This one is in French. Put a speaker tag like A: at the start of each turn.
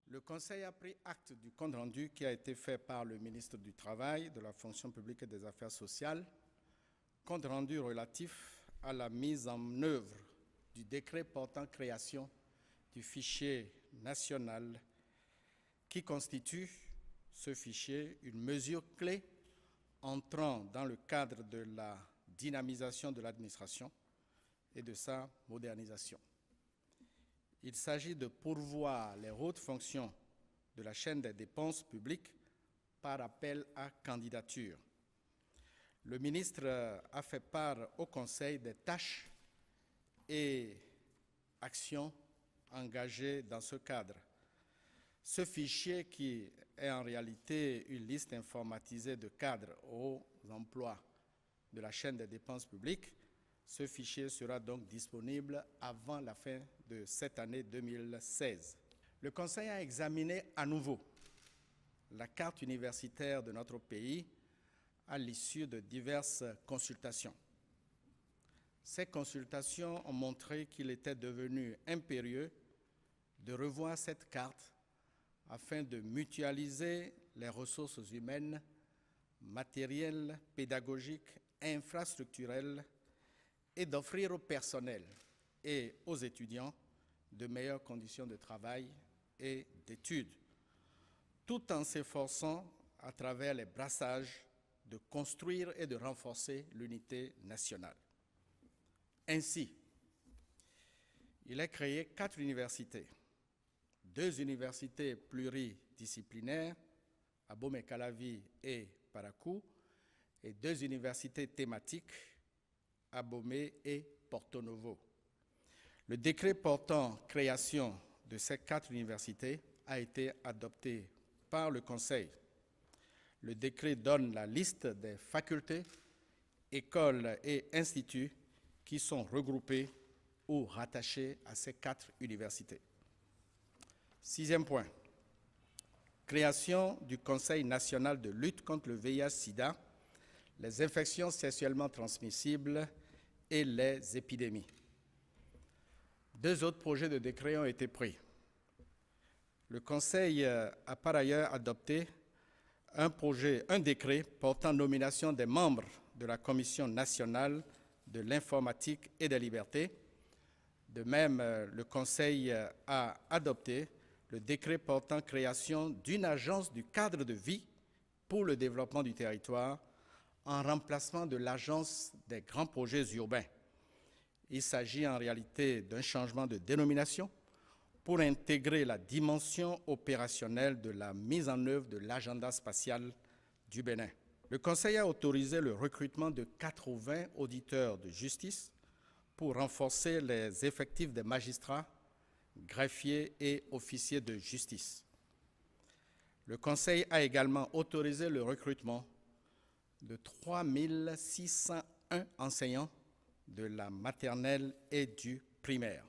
A: Le Conseil a pris acte du compte-rendu qui a été fait par le ministre du Travail, de la Fonction publique et des Affaires sociales, compte-rendu relatif à la mise en œuvre du décret portant création du fichier national qui constitue ce fichier une mesure clé entrant dans le cadre de la dynamisation de l'administration et de sa modernisation. Il s'agit de pourvoir les hautes fonctions de la chaîne des dépenses publiques par appel à candidature. Le ministre a fait part au Conseil des tâches et actions engagées dans ce cadre. Ce fichier, qui est en réalité une liste informatisée de cadres aux emplois de la chaîne des dépenses publiques, ce fichier sera donc disponible avant la fin de cette année 2016. Le Conseil a examiné à nouveau la carte universitaire de notre pays à l'issue de diverses consultations. Ces consultations ont montré qu'il était devenu impérieux de revoir cette carte afin de mutualiser les ressources humaines, matérielles, pédagogiques, infrastructurelles et d'offrir au personnel et aux étudiants de meilleures conditions de travail et d'études, tout en s'efforçant, à travers les brassages, de construire et de renforcer l'unité nationale. Ainsi, il est créé 4 universités, 2 universités pluridisciplinaires, Abomey-Calavi et Parakou, et 2 universités thématiques, Abomey et Porto Novo. Le décret portant création de ces 4 universités a été adopté par le Conseil. Le décret donne la liste des facultés, écoles et instituts qui sont regroupés ou rattachés à ces 4 universités. 6e point, création du Conseil national de lutte contre le VIH-Sida, les infections sexuellement transmissibles et les épidémies. 2 autres projets de décret ont été pris. Le Conseil a par ailleurs adopté un décret portant nomination des membres de la Commission nationale de l'informatique et des libertés. De même, le Conseil a adopté le décret portant création d'une agence du cadre de vie pour le développement du territoire en remplacement de l'agence des grands projets urbains. Il s'agit en réalité d'un changement de dénomination pour intégrer la dimension opérationnelle de la mise en œuvre de l'agenda spatial du Bénin. Le Conseil a autorisé le recrutement de 80 auditeurs de justice pour renforcer les effectifs des magistrats, greffiers et officiers de justice. Le Conseil a également autorisé le recrutement de 3 601 enseignants de la maternelle et du primaire.